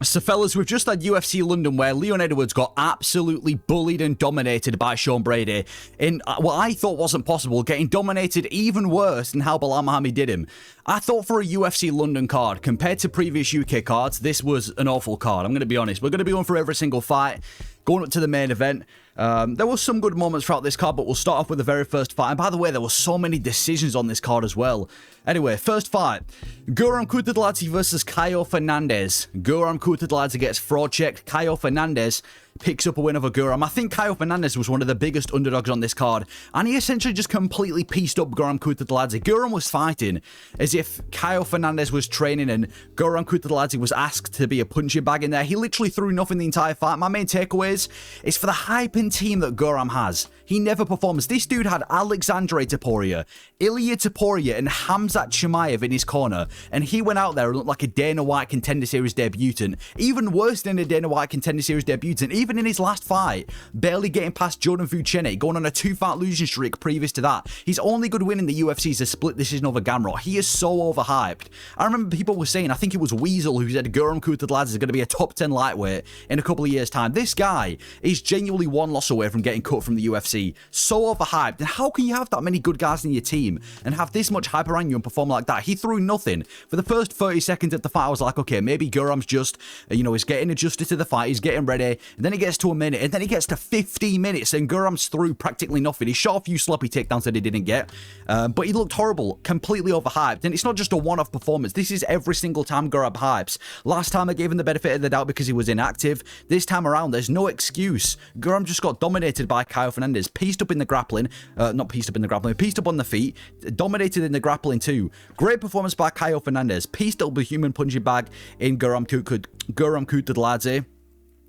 So fellas, we've just had UFC London where Leon Edwards got absolutely bullied and dominated by Sean Brady in what I thought wasn't possible, getting dominated even worse than how Belal Muhammad did him. I thought for a UFC London card, compared to previous UK cards, this was an awful card. I'm going to be honest. We're going to be going through every single fight, going up to the main event. There were some good moments throughout this card, but we'll start off with the very first fight. And by the way, there were so many decisions on this card as well. Anyway, first fight. Guram Kutateladze versus Caue Fernandes. Guram Kutateladze gets fraud checked. Caue Fernandes picks up a win over Guram. I think Caue Fernandes was one of the biggest underdogs on this card, and he essentially just completely pieced up Guram Kutateladze. Guram was fighting as if Caue Fernandes was training and Guram Kutateladze was asked to be a punching bag in there. He literally threw nothing the entire fight. My main takeaways is for the hype and team that Guram has. He never performs. This dude had Alexandre Tybura, Ilia Tybura, and Khamzat Chimaev in his corner, and he went out there and looked like a Dana White Contender Series debutant. Even worse than a Dana White Contender Series debutant. Even in his last fight, barely getting past Jordan Vucenic, going on a 2-fight losing streak previous to that. His only good win in the UFC is a split decision over Gamrot. He is so overhyped. I remember people were saying, I think it was Weasel who said Guram Kutateladze is going to be a top 10 lightweight in a couple of years' time. This guy is genuinely one loss away from getting cut from the UFC. So overhyped. And how can you have that many good guys in your team and have this much hype around you and perform like that? He threw nothing. For the first 30 seconds of the fight, I was like, okay, maybe Guram's just, he's getting adjusted to the fight. He's getting ready. And then he gets to a minute. And then he gets to 15 minutes. And Guram's through practically nothing. He shot a few sloppy takedowns that he didn't get. But he looked horrible. Completely overhyped. And it's not just a one-off performance. This is every single time Guram hypes. Last time I gave him the benefit of the doubt because he was inactive. This time around, there's no excuse. Guram just got dominated by Caue Fernandes. Pieced up in the grappling. Not pieced up in the grappling. Pieced up on the feet. Dominated in the grappling too. Great performance by Caue Fernandes. Pieced up the human punching bag in Guram Kutateladze.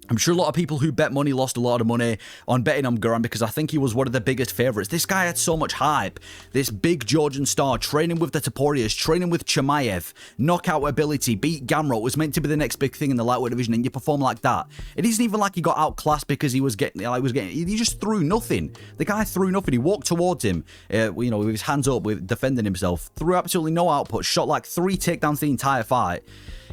I'm sure a lot of people who bet money lost a lot of money on betting on Guram because I think he was one of the biggest favourites. This guy had so much hype. This big Georgian star, training with the Tyburias, training with Chimaev, knockout ability, beat Gamrot, was meant to be the next big thing in the lightweight division, and you perform like that. It isn't even like he got outclassed because he just threw nothing. The guy threw nothing. He walked towards him, with his hands up, defending himself, threw absolutely no output, shot like 3 takedowns the entire fight.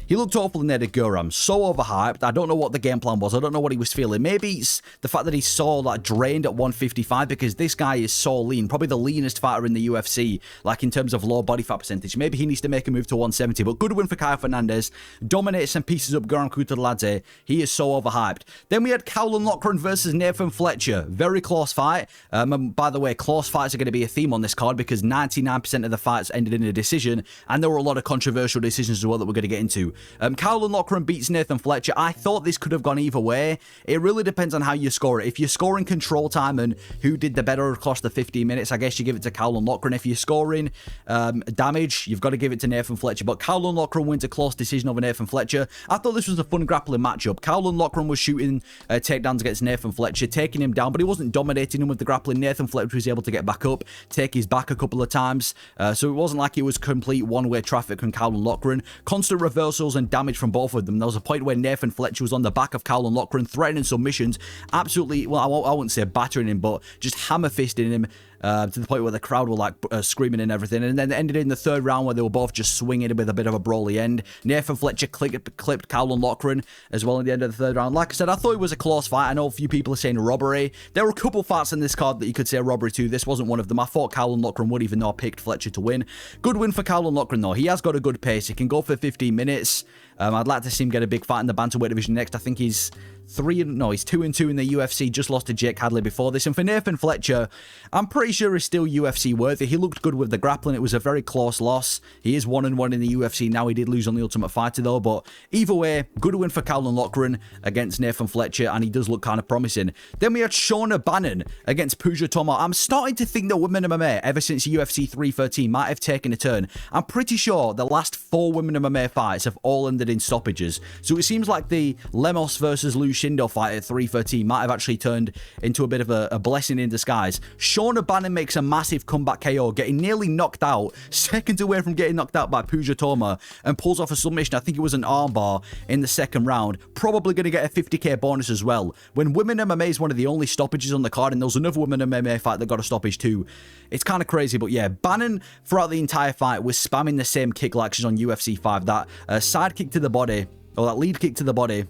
He looked awful in there to Guram. So overhyped. I don't know what the game plan was. I don't know what he was feeling. Maybe it's the fact that he's so drained at 155 because this guy is so lean. Probably the leanest fighter in the UFC, in terms of low body fat percentage. Maybe he needs to make a move to 170. But good win for Caue Fernandes. Dominates and pieces up Guram Kutateladze. He is so overhyped. Then we had Caolan Loughran versus Nathan Fletcher. Very close fight. By the way, close fights are going to be a theme on this card because 99% of the fights ended in a decision. And there were a lot of controversial decisions as well that we're going to get into. Caolan Loughran beats Nathan Fletcher. I thought this could have gone either way. It really depends on how you score it. If you're scoring control time and who did the better across the 15 minutes, I guess you give it to Caolan Loughran. If you're scoring damage, you've got to give it to Nathan Fletcher. But Caolan Loughran wins a close decision over Nathan Fletcher. I thought this was a fun grappling matchup. Caolan Loughran was shooting takedowns against Nathan Fletcher, taking him down, but he wasn't dominating him with the grappling. Nathan Fletcher was able to get back up, take his back a couple of times. So it wasn't like it was complete one-way traffic from Caolan Loughran. Constant reversals and damage from both of them. There was a point where Nathan Fletcher was on the back of Caolan Loughran, threatening submissions, absolutely, well, I wouldn't say battering him, but just hammer-fisting him to the point where the crowd were screaming and everything. And then it ended in the third round where they were both just swinging with a bit of a brawly end. Nathan Fletcher clipped Caolan Loughran as well at the end of the third round. Like I said, I thought it was a close fight. I know a few people are saying robbery. There were a couple fights in this card that you could say robbery to. This wasn't one of them. I thought Caolan Loughran would, even though I picked Fletcher to win. Good win for Caolan Loughran though. He has got a good pace. He can go for 15 minutes. I'd like to see him get a big fight in the bantamweight division next. I think he's 2-2 in the UFC. Just lost to Jake Hadley before this. And for Nathan Fletcher, I'm pretty sure he's still UFC worthy. He looked good with the grappling. It was a very close loss. He is 1-1 in the UFC now. He did lose on the Ultimate Fighter though. But either way, good win for Caolan Loughran against Nathan Fletcher, and he does look kind of promising. Then we had Shauna Bannon against Puja Tomar. I'm starting to think that women MMA, ever since UFC 313, might have taken a turn. I'm pretty sure the last 4 women MMA fights have all ended in stoppages. So it seems like the Lemos versus Shindo fight at 313 might have actually turned into a bit of a blessing in disguise. Shauna Bannon makes a massive comeback KO, getting nearly knocked out, seconds away from getting knocked out by Puja Tomar, and pulls off a submission. I think it was an armbar in the second round. Probably going to get a 50k bonus as well. When women MMA is one of the only stoppages on the card, and there was another women MMA fight that got a stoppage too. It's kind of crazy, but yeah, Bannon throughout the entire fight was spamming the same kick like she's on UFC 5. That side kick to the body. or that lead kick to the body,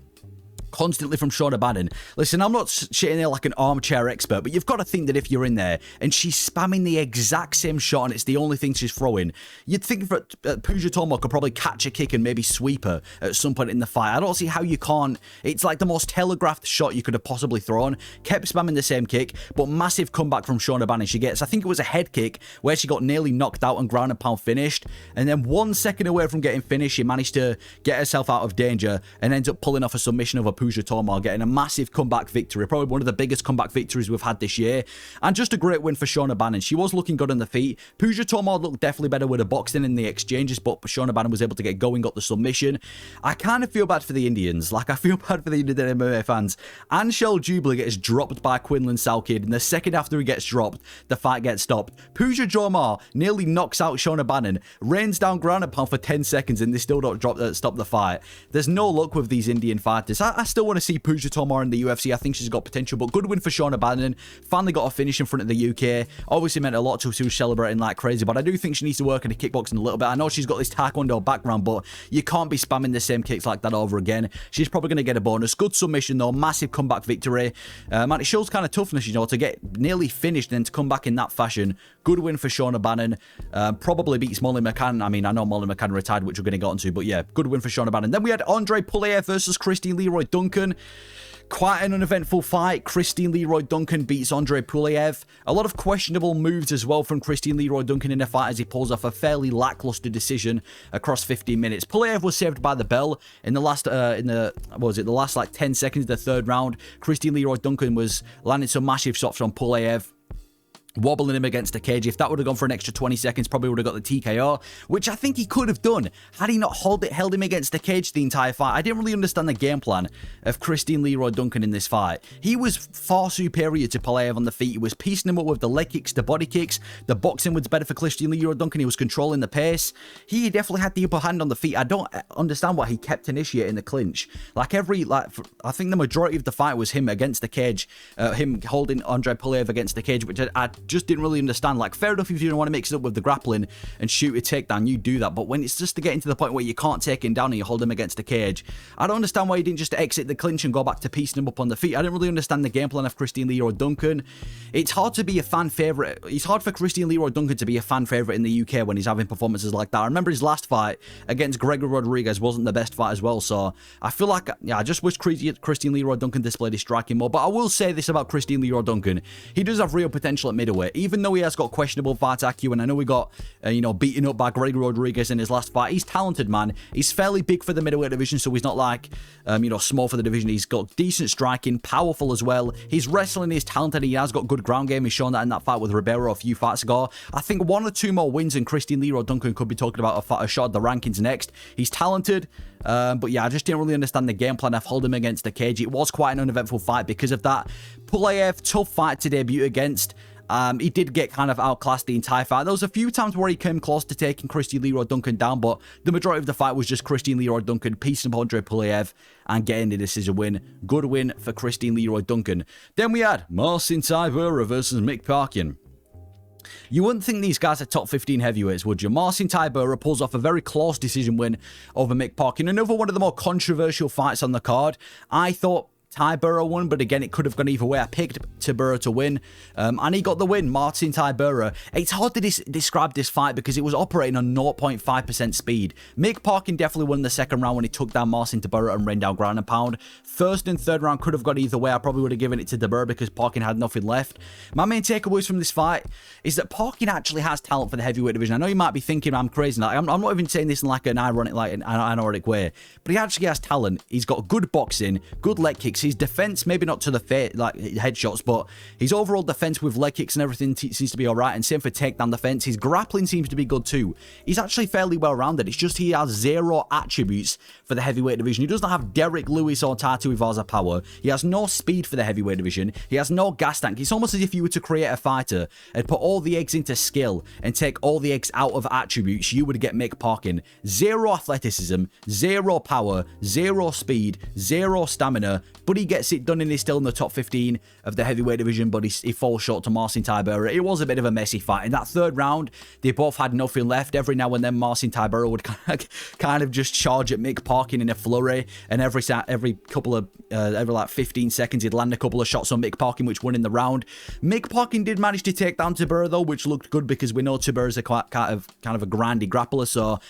constantly from Shauna Bannon. Listen, I'm not sitting there like an armchair expert, but you've got to think that if you're in there and she's spamming the exact same shot and it's the only thing she's throwing, you'd think that Puja Tomar could probably catch a kick and maybe sweep her at some point in the fight. I don't see how you can't. It's like the most telegraphed shot you could have possibly thrown. Kept spamming the same kick, but massive comeback from Shauna Bannon. She gets, I think it was a head kick where she got nearly knocked out and ground and pound finished, and then 1 second away from getting finished, she managed to get herself out of danger and ends up pulling off a submission of a Puja Tomar, getting a massive comeback victory, probably one of the biggest comeback victories we've had this year, and just a great win for Shauna Bannon. She was looking good on the feet. Puja Tomar looked definitely better with the boxing in the exchanges, but Shauna Bannon was able to get going, got the submission. I kind of feel bad for the Indians. Like, I feel bad for the Indian MMA fans. Anshel Jubilee gets dropped by Quinlan Salkid, and the second after he gets dropped, the fight gets stopped. Puja Tomar nearly knocks out Shauna Bannon, rains down ground and pound for 10 seconds, and they still don't stop the fight. There's no luck with these Indian fighters. I still want to see Puja Tomar in the UFC. I think she's got potential, but good win for Shauna Bannon. Finally got a finish in front of the UK. Obviously meant a lot to her. She was celebrating like crazy, but I do think she needs to work in the kickboxing a little bit. I know she's got this taekwondo background, but you can't be spamming the same kicks like that over again. She's probably going to get a bonus. Good submission though. Massive comeback victory. And it shows kind of toughness, you know, to get nearly finished and then to come back in that fashion. Good win for Shauna Bannon. Probably beats Molly McCann. I mean, I know Molly McCann retired, which we're going to get onto, but yeah, good win for Shauna Bannon. Then we had Andrey Pulaev versus Christine Leroy Duncan. Quite an uneventful fight. Christine Leroy Duncan beats Andrey Pulaev. A lot of questionable moves as well from Christine Leroy Duncan in the fight as he pulls off a fairly lackluster decision across 15 minutes. Pulaev was saved by the bell in the last, the last like 10 seconds of the third round. Christine Leroy Duncan was landing some massive shots from Pulaev, wobbling him against the cage. If that would have gone for an extra 20 seconds, probably would have got the TKO, which I think he could have done had he not held him against the cage the entire fight. I didn't really understand the game plan of Christine Leroy Duncan in this fight. He was far superior to Pulaev on the feet. He was piecing him up with the leg kicks, the body kicks. The boxing was better for Christine Leroy Duncan. He was controlling the pace. He definitely had the upper hand on the feet. I don't understand why he kept initiating the clinch. I think the majority of the fight was him against the cage, him holding Andrey Pulaev against the cage, which I just didn't really understand. Like, fair enough if you don't want to mix it up with the grappling and shoot a takedown, you do that, but when it's just to get into the point where you can't take him down and you hold him against the cage, I don't understand why he didn't just exit the clinch and go back to piecing him up on the feet. I didn't really understand the game plan of Christine Leroy Duncan. It's hard to be a fan favourite. It's hard for Christine Leroy Duncan to be a fan favourite in the UK when he's having performances like that. I remember his last fight against Gregory Rodriguez wasn't the best fight as well, so I feel like, yeah, I just wish Christine Leroy Duncan displayed his striking more. But I will say this about Christine Leroy Duncan. He does have real potential at middleweight, even though he has got questionable fight IQ, and I know we got, beaten up by Gregory Rodriguez in his last fight. He's talented, man. He's fairly big for the middleweight division, so he's not like, small for the division. He's got decent striking, powerful as well. His wrestling is talented. He has got good ground game. He's shown that in that fight with Ribeiro a few fights ago. I think 1 or 2 more wins and Christine Leroy Duncan could be talking about a shot at the rankings next. He's talented. But yeah, I just didn't really understand the game plan of holding him against the cage. It was quite an uneventful fight because of that. Pulaev, tough fight to debut against. He did get kind of outclassed the entire fight. There was a few times where he came close to taking Christine Leroy Duncan down, but the majority of the fight was just Christine Leroy Duncan piecing up Andrey Pulaev and getting the decision win. Good win for Christine Leroy Duncan. Then we had Marcin Tybura versus Mick Parkin. You wouldn't think these guys are top 15 heavyweights, would you? Marcin Tybura pulls off a very close decision win over Mick Parkin. Another one of the more controversial fights on the card. I thought Tybura won, but again, it could have gone either way. I picked Tybura to win, and he got the win. Marcin Tybura. It's hard to describe this fight because it was operating on 0.5% speed. Mick Parkin definitely won the second round when he took down Marcin Tybura and rained down ground and pound. First and third round could have gone either way. I probably would have given it to Tybura because Parkin had nothing left. My main takeaways from this fight is that Parkin actually has talent for the heavyweight division. I know you might be thinking I'm crazy. I'm not even saying this in like an ironic way, but he actually has talent. He's got good boxing, good leg kicks. His defense, maybe not to the face, like headshots, but his overall defense with leg kicks and everything seems to be all right. And same for takedown defense. His grappling seems to be good too. He's actually fairly well rounded. It's just he has 0 attributes for the heavyweight division. He doesn't have Derek Lewis or Tatu Ivaza power. He has no speed for the heavyweight division. He has no gas tank. It's almost as if you were to create a fighter and put all the eggs into skill and take all the eggs out of attributes. You would get Mick Parkin. 0 athleticism, 0 power, 0 speed, 0 stamina. but he gets it done and he's still in the top 15 of the heavyweight division, but he falls short to Marcin Tybura. It was a bit of a messy fight. In that third round, they both had nothing left. Every now and then, Marcin Tybura would kind of just charge at Mick Parkin in a flurry, and every couple of, every like 15 seconds, he'd land a couple of shots on Mick Parkin, which won in the round. Mick Parkin did manage to take down Tybura, though, which looked good because we know Tybura is a kind of a grindy grappler, so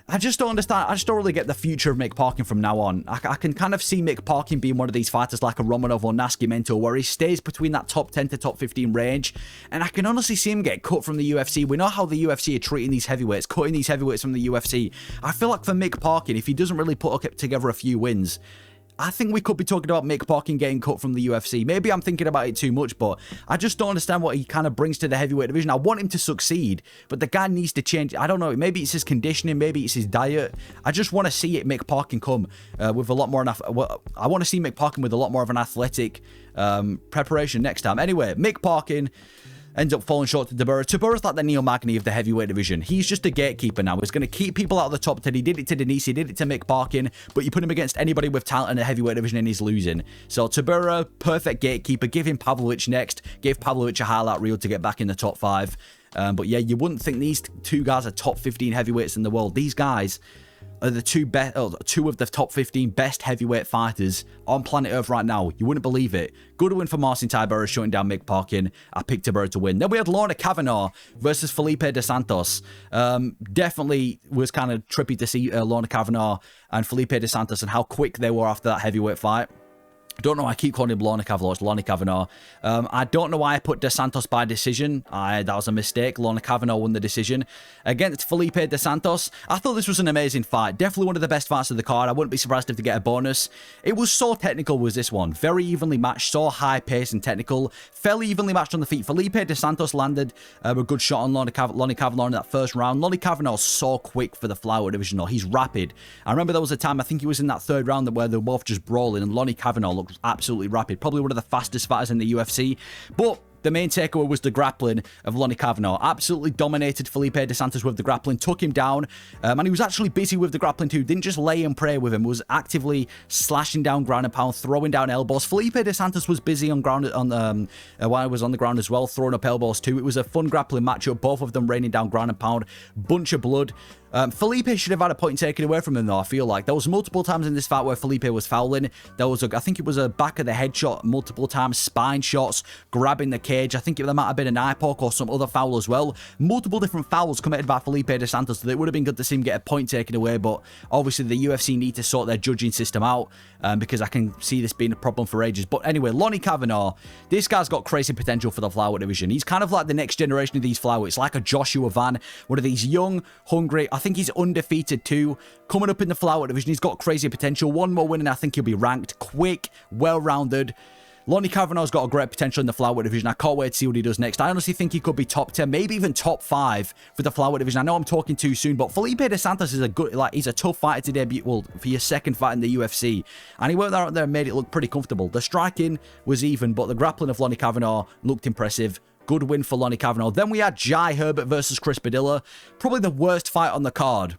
I just don't understand. I just don't really get the future of Mick Parkin from now on. I can kind of see Mick Parkin being one of these fighters like a Romanov or Nascimento, where he stays between that top 10 to top 15 range, and I can honestly see him get cut from the UFC. We know how the UFC are treating these heavyweights, cutting these heavyweights from the UFC. I feel like for Mick Parkin, if he doesn't really put together a few wins, I think we could be talking about Mick Parkin getting cut from the UFC. Maybe I'm thinking about it too much, but I just don't understand what he kind of brings to the heavyweight division. I want him to succeed, but the guy needs to change. I don't know. Maybe it's his conditioning. Maybe it's his diet. I just want to see it Mick Parkin come with a lot more. I want to see Mick Parkin with a lot more of an athletic preparation next time. Anyway, Mick Parkin ends up falling short to Tybura. Tybura's like the Neil Magny of the heavyweight division. He's just a gatekeeper now. He's going to keep people out of the top 10. He did it to Denise. He did it to Mick Parkin. But you put him against anybody with talent in the heavyweight division and he's losing. So Tybura, perfect gatekeeper. Give him Pavlovich next. Give Pavlovich a highlight reel to get back in the top 5. But yeah, you wouldn't think these two guys are top 15 heavyweights in the world. These guys are the two of the top 15 best heavyweight fighters on planet Earth right now. You wouldn't believe it. Good win for Marcin Tybura, shutting down Mick Parkin. I picked Tybura to win. Then we had Kavanagh versus Felipe de Santos. Definitely was kind of trippy to see Kavanagh and Felipe de Santos and how quick they were after that heavyweight fight. I don't know why I keep calling him Kavanagh. I don't know why I put De Santos by decision. That was a mistake. Kavanagh won the decision. Against Felipe De Santos, I thought this was an amazing fight. Definitely one of the best fights of the card. I wouldn't be surprised if they get a bonus. It was so technical, was this one. Very evenly matched, so high pace and technical. Fairly evenly matched on the feet. Felipe De Santos landed a good shot on Kavanagh in that first round. Kavanagh's so quick for the flyweight division. He's rapid. I remember there was a time, I think he was in that third round where they were both just brawling, and Kavanagh looked absolutely rapid. Probably one of the fastest fighters in the UFC. But the main takeaway was the grappling of Kavanagh. Absolutely dominated Felipe De Santos with the grappling, took him down, and he was actually busy with the grappling too. Didn't just lay and pray with him, was actively slashing down ground and pound, throwing down elbows. Felipe De Santos was busy on ground while he was on the ground as well, throwing up elbows too. It was a fun grappling matchup, both of them raining down ground and pound, bunch of blood. Felipe should have had a point taken away from him though, I feel like. There was multiple times in this fight where Felipe was fouling. There was, I think it was a back of the head shot multiple times, spine shots, grabbing the cage. I think there might have been an eye poke or some other foul as well. Multiple different fouls committed by Felipe De Santos, so it would have been good to see him get a point taken away, but obviously the UFC need to sort their judging system out because I can see this being a problem for ages. But anyway, Kavanagh, this guy's got crazy potential for the flyweight division. He's kind of like the next generation of these flyweights, like a Joshua Van, one of these young, hungry, I think he's undefeated too, coming up in the flyweight division. He's got crazy potential. One more win and I think he'll be ranked. Quick, well-rounded. Kavanagh's got a great potential in the flyweight division. I can't wait to see what he does next. I honestly think he could be top 10, maybe even top 5 for the flyweight division. I know I'm talking too soon, but Felipe De Santos is he's a tough fighter to debut, well, for your second fight in the UFC. And he went out there and made it look pretty comfortable. The striking was even, but the grappling of Kavanagh looked impressive. Good win for Kavanagh. Then we had Jai Herbert versus Chris Padilla. Probably the worst fight on the card.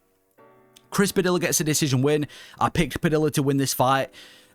Chris Padilla gets a decision win. I picked Padilla to win this fight.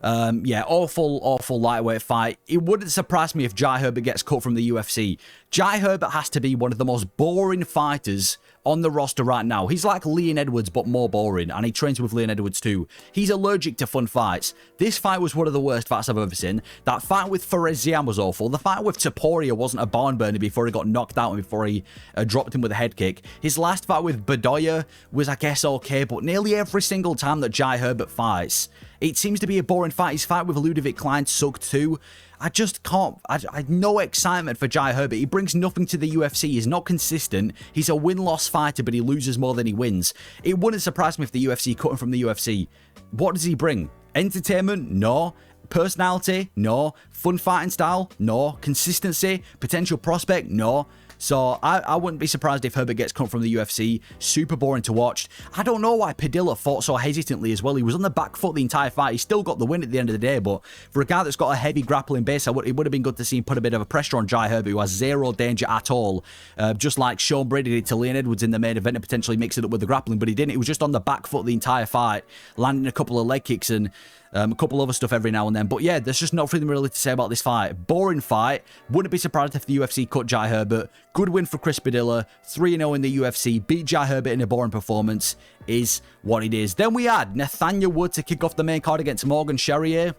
Yeah, awful lightweight fight. It wouldn't surprise me if Jai Herbert gets cut from the UFC. Jai Herbert has to be one of the most boring fighters on the roster right now. He's like Leon Edwards, but more boring, and he trains with Leon Edwards too. He's allergic to fun fights. This fight was one of the worst fights I've ever seen. That fight with Ferezian was awful. The fight with Topuria wasn't a barn burner before he got knocked out and before he dropped him with a head kick. His last fight with Padilla was, I guess, okay, but nearly every single time that Jai Herbert fights, it seems to be a boring fight. His fight with Ludovic Klein sucked too. I just can't. I had no excitement for Jai Herbert. He brings nothing to the UFC. He's not consistent. He's a win-loss fighter, but he loses more than he wins. It wouldn't surprise me if the UFC cut him from the UFC. What does he bring? Entertainment? No. Personality? No. Fun fighting style? No. Consistency? Potential prospect? No. So I wouldn't be surprised if Herbert gets cut from the UFC. Super boring to watch. I don't know why Padilla fought so hesitantly as well. He was on the back foot the entire fight. He still got the win at the end of the day, but for a guy that's got a heavy grappling base, it would have been good to see him put a bit of a pressure on Jai Herbert, who has zero danger at all. Just like Sean Brady did to Leon Edwards in the main event and potentially mix it up with the grappling, but he didn't. He was just on the back foot the entire fight, landing a couple of leg kicks, and A couple other stuff every now and then. But yeah, there's just nothing really to say about this fight. Boring fight. Wouldn't be surprised if the UFC cut Jai Herbert. Good win for Chris Padilla. 3-0 in the UFC. Beat Jai Herbert in a boring performance is what it is. Then we had Nathaniel Wood to kick off the main card against Morgan Charriere.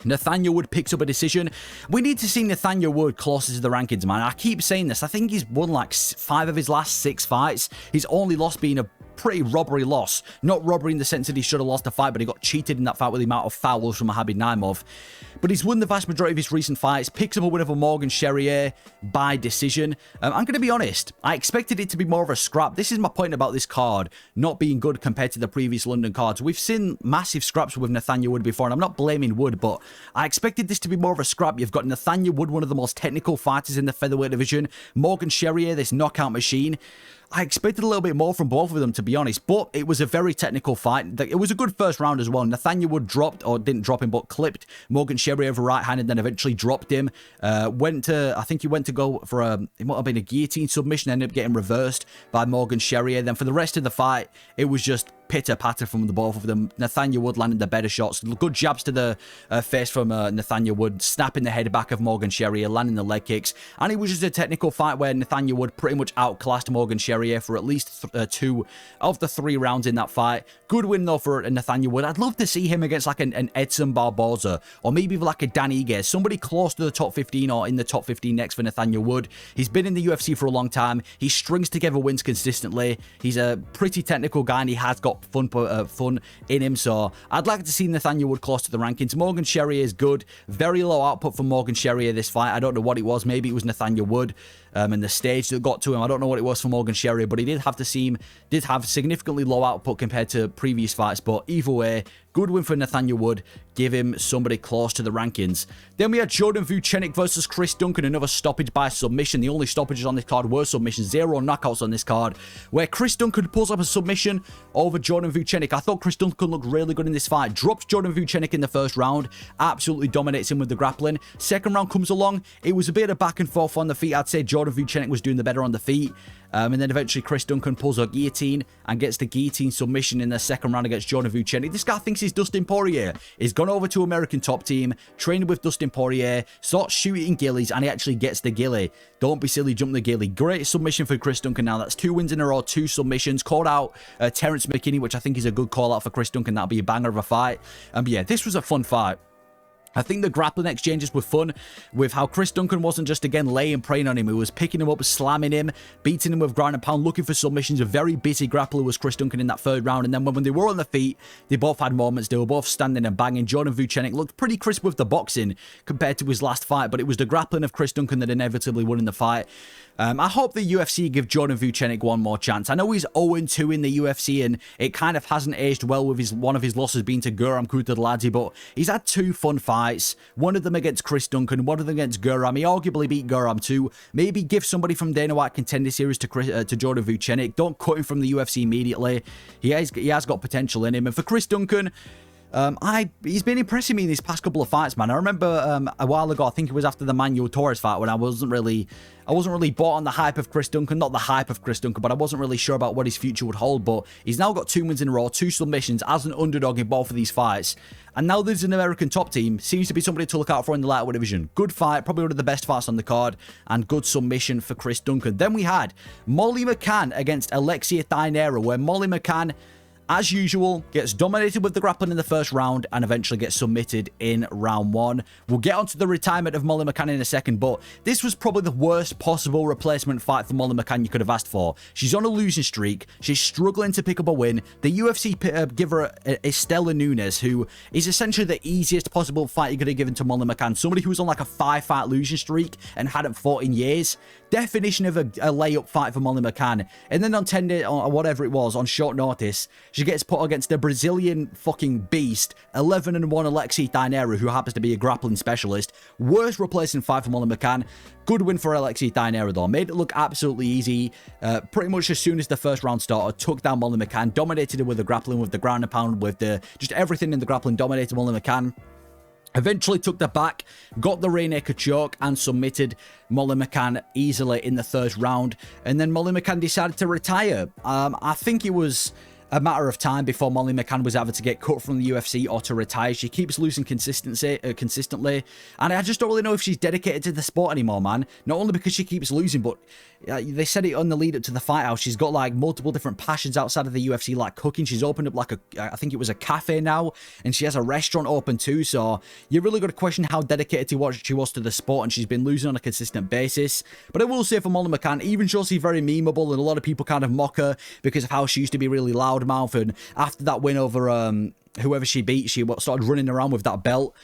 Nathaniel Wood picks up a decision. We need to see Nathaniel Wood closer to the rankings, man. I keep saying this. I think he's won like 5 of his last 6 fights. His only loss being a pretty robbery loss. Not robbery in the sense that he should have lost the fight, but he got cheated in that fight with the amount of fouls from Habib Naimov. But he's won the vast majority of his recent fights, picks up a win over Morgan Charriere by decision. I'm going to be honest, I expected it to be more of a scrap. This is my point about this card not being good compared to the previous London cards. We've seen massive scraps with Nathaniel Wood before, and I'm not blaming Wood, but I expected this to be more of a scrap. You've got Nathaniel Wood, one of the most technical fighters in the featherweight division. Morgan Charriere, this knockout machine. I expected a little bit more from both of them, to be honest, but it was a very technical fight. It was a good first round as well. Nathaniel Wood dropped, or didn't drop him, but clipped Morgan Charriere over right hand and then eventually dropped him. I think he went to go for it might have been a guillotine submission, ended up getting reversed by Morgan Charriere. Then for the rest of the fight, it was just pitter-patter from the both of them. Nathaniel Wood landing the better shots. Good jabs to the face from Nathaniel Wood, snapping the head back of Morgan Charriere, landing the leg kicks. And it was just a technical fight where Nathaniel Wood pretty much outclassed Morgan Charriere for at least 2 of the 3 rounds in that fight. Good win, though, for Nathaniel Wood. I'd love to see him against like an Edson Barboza, or maybe like a Dan Ige, somebody close to the top 15 or in the top 15 next for Nathaniel Wood. He's been in the UFC for a long time. He strings together wins consistently. He's a pretty technical guy, and he has got fun in him, so I'd like to see Nathaniel Wood close to the rankings. Morgan Charriere is good. Very low output from Morgan Charriere this fight. I don't know what it was. Maybe it was Nathaniel Wood and the stage that got to him. I don't know what it was for Morgan Charriere, but he did have significantly low output compared to previous fights. But either way, good win for Nathaniel Wood. Give him somebody close to the rankings. Then we had Jordan Vucenic versus Chris Duncan, another stoppage by submission. The only stoppages on this card were submissions. 0 knockouts on this card, where Chris Duncan pulls up a submission over Jordan Vucenic. I thought Chris Duncan looked really good in this fight. Drops Jordan Vucenic in the first round. Absolutely dominates him with the grappling. Second round comes along. It was a bit of back and forth on the feet. I'd say Jordan Vucenic was doing the better on the feet. And then eventually Chris Duncan pulls a guillotine and gets the guillotine submission in the second round against Jordan Vucenic. This guy thinks he's Dustin Poirier. He's gone over to American Top Team, trained with Dustin Poirier, starts shooting gillies, and he actually gets the gilly. Don't be silly, jump the gilly. Great submission for Chris Duncan now. That's 2 wins in a row, 2 submissions. Called out Terrence McKinney, which I think is a good call out for Chris Duncan. That'll be a banger of a fight. But yeah, this was a fun fight. I think the grappling exchanges were fun with how Chris Duncan wasn't just, again, laying preying on him. He was picking him up, slamming him, beating him with ground and pound, looking for submissions. A very busy grappler was Chris Duncan in that third round. And then when they were on the feet, they both had moments. They were both standing and banging. Jordan Vucenic looked pretty crisp with the boxing compared to his last fight, but it was the grappling of Chris Duncan that inevitably won in the fight. I hope the UFC give Jordan Vucenic one more chance. I know he's 0-2 in the UFC, and it kind of hasn't aged well with one of his losses being to Guram Kutateladze, but he's had 2 fun fights. One of them against Chris Duncan, one of them against Guram. He arguably beat Guram too. Maybe give somebody from Dana White Contender Series to Jordan Vucenic. Don't cut him from the UFC immediately. He has got potential in him. And for Chris Duncan, he's been impressing me in these past couple of fights, man. I remember a while ago, I think it was after the Manuel Torres fight, when I wasn't really bought on the hype of Chris Duncan. Not the hype of Chris Duncan, but I wasn't really sure about what his future would hold. But he's now got 2 wins in a row, 2 submissions as an underdog in both of these fights. And now there's an American Top Team. Seems to be somebody to look out for in the lightweight division. Good fight, probably one of the best fights on the card, and good submission for Chris Duncan. Then we had Molly McCann against Alexia Thainara, where Molly McCann, as usual, gets dominated with the grappling in the first round and eventually gets submitted in round 1. We'll get onto the retirement of Molly McCann in a second, but this was probably the worst possible replacement fight for Molly McCann you could have asked for. She's on a losing streak. She's struggling to pick up a win. The UFC give her Estela Nunes, who is essentially the easiest possible fight you could have given to Molly McCann. Somebody who was on like a 5-fight losing streak and hadn't fought in years. Definition of a layup fight for Molly McCann. And then on 10 days, or whatever it was, on short notice, she gets put against the Brazilian fucking beast, 11-1 Alexia Thainara, who happens to be a grappling specialist. Worst replacing fight for Molly McCann. Good win for Alexia Thainara, though. Made it look absolutely easy. Pretty much as soon as the first round started, took down Molly McCann, dominated her with the grappling, with the ground and pound, with just everything in the grappling, dominated Molly McCann. Eventually took the back, got the rear naked choke, and submitted Molly McCann easily in the third round. And then Molly McCann decided to retire. I think it was a matter of time before Molly McCann was either to get cut from the UFC or to retire. She keeps losing consistently, and I just don't really know if she's dedicated to the sport anymore, man. Not only because she keeps losing, but they said it on the lead up to the fight house. She's got like multiple different passions outside of the UFC, like cooking. She's opened up like I think it was a cafe now, and she has a restaurant open too. So you really got to question how dedicated she was to the sport, and she's been losing on a consistent basis. But I will say for Molly McCann, even though she's very memeable, and a lot of people kind of mock her because of how she used to be really loud mouth, and after that win over whoever she beat, she started running around with that belt.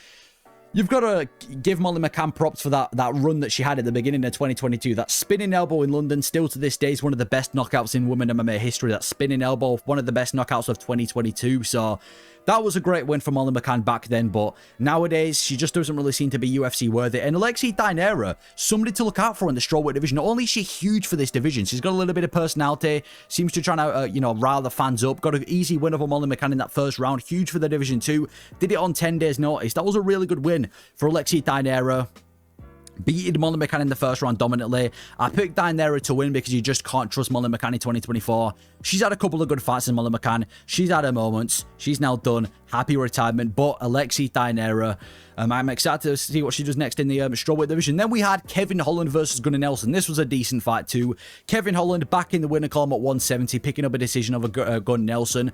You've got to give Molly McCann props for that run that she had at the beginning of 2022. That spinning elbow in London, still to this day, is one of the best knockouts in women MMA history. That spinning elbow, one of the best knockouts of 2022. So that was a great win for Molly McCann back then, but nowadays, she just doesn't really seem to be UFC worthy. And Alexia Thainara, somebody to look out for in the strawweight division. Not only is she huge for this division, she's got a little bit of personality, seems to try to, rile the fans up. Got an easy win over Molly McCann in that first round. Huge for the division too. Did it on 10 days notice. That was a really good win for Alexia Thainara. Beating Molly McCann in the first round dominantly. I picked Thainara to win because you just can't trust Molly McCann in 2024. She's had a couple of good fights in Molly McCann. She's had her moments. She's now done. Happy retirement. But Alexia Thainara, I'm excited to see what she does next in the strawweight division. Then we had Kevin Holland versus Gunnar Nelson. This was a decent fight too. Kevin Holland back in the winner column at 170, picking up a decision over Gunnar Nelson.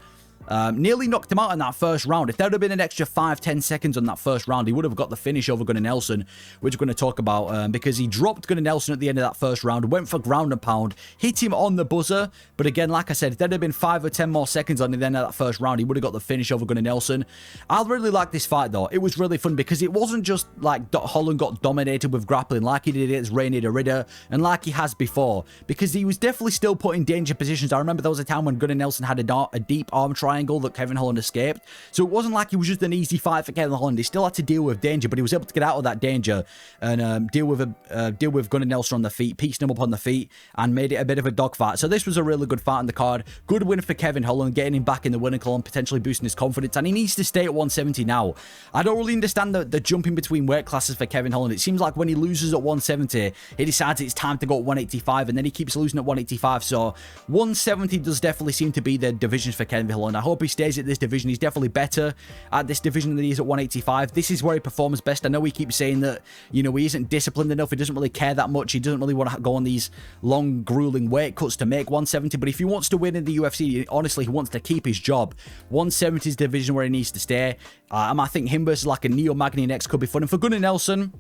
Nearly knocked him out in that first round. If there would have been an extra 5-10 seconds on that first round, he would have got the finish over Gunnar Nelson, which we're going to talk about, because he dropped Gunnar Nelson at the end of that first round, went for ground and pound, hit him on the buzzer, but again, like I said, if there had been 5 or 10 more seconds on the end of that first round, he would have got the finish over Gunnar Nelson. I really like this fight though. It was really fun because it wasn't just like Holland got dominated with grappling like he did against Rainier Derrida and like he has before, because he was definitely still put in danger positions. I remember there was a time when Gunnar Nelson had a deep arm triangle that Kevin Holland escaped. So it wasn't like it was just an easy fight for Kevin Holland. He still had to deal with danger, but he was able to get out of that danger and deal with Gunnar Nelson on the feet, piecing him up on the feet, and made it a bit of a dogfight. So this was a really good fight on the card. Good win for Kevin Holland, getting him back in the winning column, potentially boosting his confidence, and he needs to stay at 170 now. I don't really understand the jumping between weight classes for Kevin Holland. It seems like when he loses at 170, he decides it's time to go at 185, and then he keeps losing at 185. So 170 does definitely seem to be the divisions for Kevin Holland. I hope he stays at this division. He's definitely better at this division than he is at 185. This is where he performs best. I know he keeps saying that, he isn't disciplined enough. He doesn't really care that much. He doesn't really want to go on these long, grueling weight cuts to make 170. But if he wants to win in the UFC, honestly, he wants to keep his job. 170 is the division where he needs to stay. I think him versus like a Neo Magny next could be fun. And for Gunnar Nelson,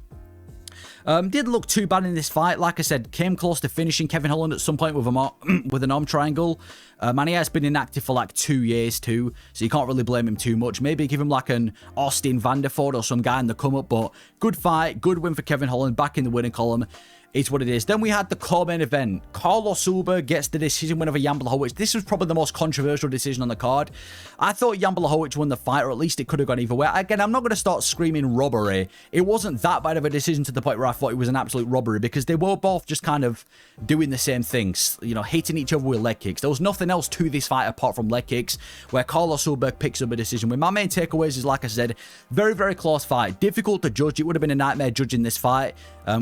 didn't look too bad in this fight. Like I said, came close to finishing Kevin Holland at some point with an arm triangle. And he has been inactive for like 2 years too, so you can't really blame him too much. Maybe give him like an Austin Vanderford or some guy in the come-up, but good fight, good win for Kevin Holland, back in the winning column. It's what it is. Then we had the co-main event. Carlos Ulberg gets the decision win over Jan Blachowicz. This was probably the most controversial decision on the card. I thought Jan Blachowicz won the fight, or at least it could have gone either way. Again, I'm not going to start screaming robbery. It wasn't that bad of a decision to the point where I thought it was an absolute robbery, because they were both just kind of doing the same things, hitting each other with leg kicks. There was nothing else to this fight apart from leg kicks, where Carlos Ulberg picks up a decision win. My main takeaways is, like I said, very, very close fight. Difficult to judge. It would have been a nightmare judging this fight.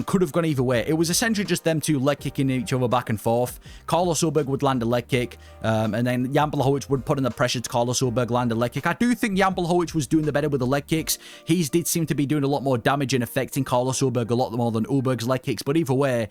Could have gone either way. It was essentially just them two leg kicking each other back and forth. Carlos Ulberg would land a leg kick, and then Jan Blachowicz would put in the pressure to Carlos Ulberg land a leg kick. I do think Jan Blachowicz was doing the better with the leg kicks. He did seem to be doing a lot more damage and affecting Carlos Ulberg a lot more than Ulberg's leg kicks, but either way,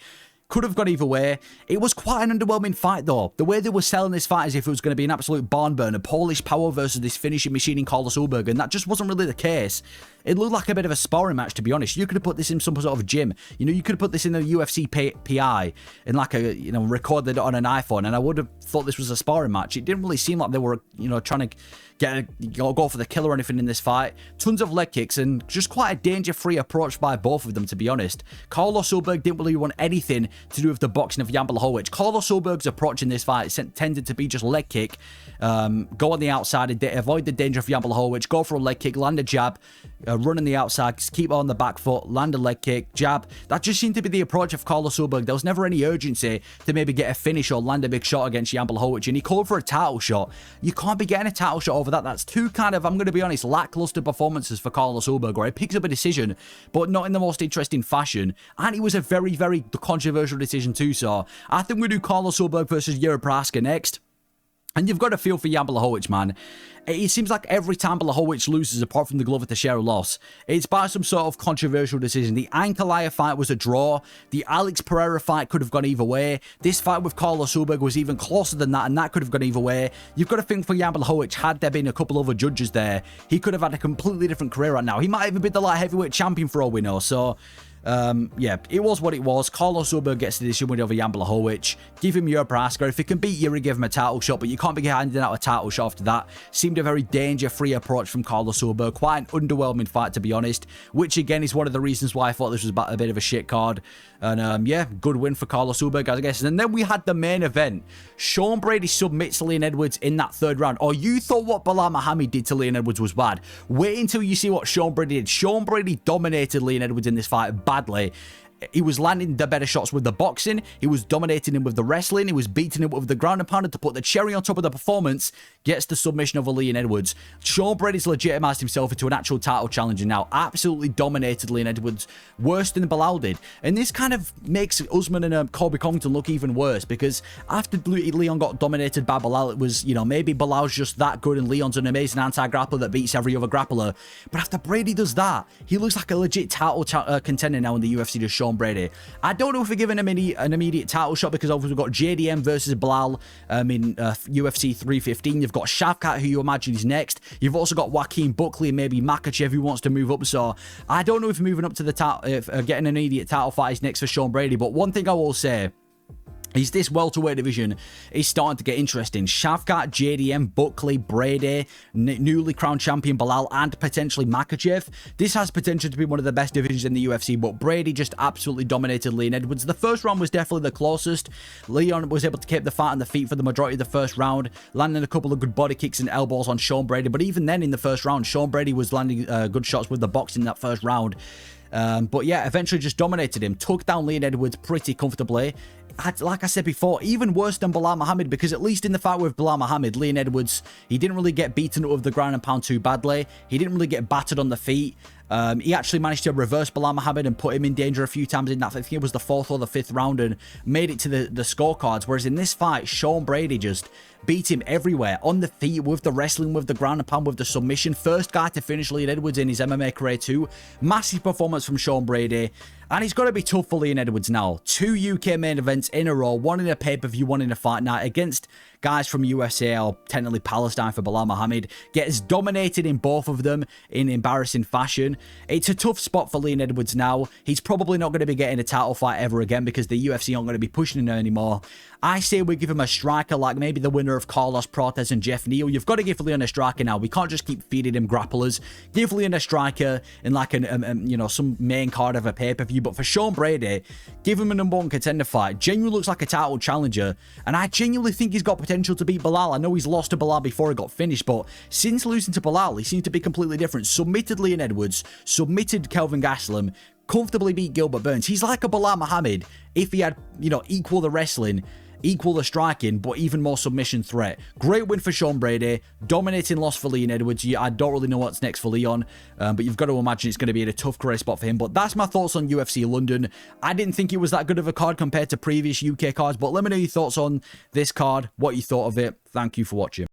could have gone either way. It was quite an underwhelming fight though. The way they were selling this fight as if it was going to be an absolute barn burner, Polish power versus this finishing machine in Carlos Ulberg, and that just wasn't really the case. It looked like a bit of a sparring match, to be honest. You could have put this in some sort of gym. You could have put this in a UFC PI and like recorded it on an iPhone, and I would have thought this was a sparring match. It didn't really seem like they were, trying to go for the kill or anything in this fight. Tons of leg kicks and just quite a danger-free approach by both of them, to be honest. Carlos Ulberg didn't really want anything to do with the boxing of Jan Blachowicz. Carlos Ulberg's approach in this fight tended to be just leg kick, go on the outside and avoid the danger of Jan Blachowicz, go for a leg kick, land a jab, run on the outside, keep on the back foot, land a leg kick, jab. That just seemed to be the approach of Carlos Ulberg. There was never any urgency to maybe get a finish or land a big shot against Jan Blachowicz, and he called for a title shot. You can't be getting a title shot over that. That's two kind of, I'm going to be honest, lackluster performances for Carlos Ulberg, where he picks up a decision, but not in the most interesting fashion, and it was a very, very controversial decision too, so I think we do Carlos Ulberg versus Yuri Prochazka next. And you've got to feel for Jan Blachowicz, man. It seems like every time Blachowicz loses, apart from the Glover Teixeira loss, it's by some sort of controversial decision. The Ankalaev fight was a draw. The Alex Pereira fight could have gone either way. This fight with Carlos Ulberg was even closer than that, and that could have gone either way. You've got to think for Jan Blachowicz, had there been a couple other judges there, he could have had a completely different career right now. He might even be the light heavyweight champion for all we know. So, yeah, it was what it was. Carlos Ulberg gets the decision win over Jan Blachowicz. Give him your Prasker. If he can beat Yuri, give him a title shot, but you can't be handing out a title shot after that. Seemed a very danger-free approach from Carlos Ulberg. Quite an underwhelming fight, to be honest, which again is one of the reasons why I thought this was a bit of a shit card. And yeah, good win for Carlos Ulberg, I guess. And then we had the main event. Sean Brady submits Leon Edwards in that third round. Or you thought what Belal Muhammad did to Leon Edwards was bad. Wait until you see what Sean Brady did. Sean Brady dominated Leon Edwards in this fight badly. He was landing the better shots with the boxing. He was dominating him with the wrestling. He was beating him with the ground and pounder to put the cherry on top of the performance. Gets the submission over Leon Edwards. Sean Brady's legitimized himself into an actual title challenger now. Absolutely dominated Leon Edwards. Worse than Belal did. And this kind of makes Usman and Colby Covington look even worse, because after Leon got dominated by Belal, it was, you know, maybe Belal's just that good and Leon's an amazing anti-grappler that beats every other grappler. But after Brady does that, he looks like a legit title contender now in the UFC to Sean Brady. I don't know if we're giving him an immediate title shot, because obviously we've got JDM versus Belal in UFC 315. You've got Shavkat, who you imagine is next. You've also got Joaquin Buckley and maybe Makhachev, who wants to move up. So I don't know if moving up to the title, if getting an immediate title fight is next for Sean Brady. But one thing I will say is this welterweight division is starting to get interesting. Shavkat, JDM, Buckley, Brady, newly crowned champion Belal, and potentially Makhachev. This has potential to be one of the best divisions in the UFC, but Brady just absolutely dominated Leon Edwards. The first round was definitely the closest. Leon was able to keep the fight on the feet for the majority of the first round, landing a couple of good body kicks and elbows on Sean Brady. But even then, in the first round, Sean Brady was landing good shots with the boxing in that first round. But yeah, eventually just dominated him, took down Leon Edwards pretty comfortably. Like I said before, even worse than Belal Muhammad, because at least in the fight with Belal Muhammad, Leon Edwards, he didn't really get beaten up with the ground and pound too badly. He didn't really get battered on the feet. He actually managed to reverse Belal Muhammad and put him in danger a few times in that. I think it was the 4th or the 5th round, and made it to the scorecards. Whereas in this fight, Sean Brady just beat him everywhere, on the feet, with the wrestling, with the ground and pound, with the submission. First guy to finish Leon Edwards in his MMA career too. Massive performance from Sean Brady. And it's got to be tough for Leon Edwards now. 2 UK main events in a row, one in a pay-per-view, one in a fight night, against guys from USA, or technically Palestine for Belal Muhammad. Gets dominated in both of them in embarrassing fashion. It's a tough spot for Leon Edwards now. He's probably not going to be getting a title fight ever again, because the UFC aren't going to be pushing him anymore. I say we give him a striker like maybe the winner of Carlos Prates and Jeff Neal. You've got to give Leon a striker now. We can't just keep feeding him grapplers. Give Leon a striker in like you know, some main card of a pay-per-view. But for Sean Brady, give him a #1 contender fight. Genuinely looks like a title challenger, and I genuinely think he's got potential to beat Belal. I know he's lost to Belal before he got finished, but since losing to Belal, he seems to be completely different. Submitted Leon Edwards, submitted Kelvin Gastelum, comfortably beat Gilbert Burns. He's like a Belal Muhammad if he had, you know, equal the wrestling, equal the striking, but even more submission threat. Great win for Sean Brady. Dominating loss for Leon Edwards. I don't really know what's next for Leon, but you've got to imagine it's going to be in a tough career spot for him. But that's my thoughts on UFC London. I didn't think it was that good of a card compared to previous UK cards, but let me know your thoughts on this card, what you thought of it. Thank you for watching.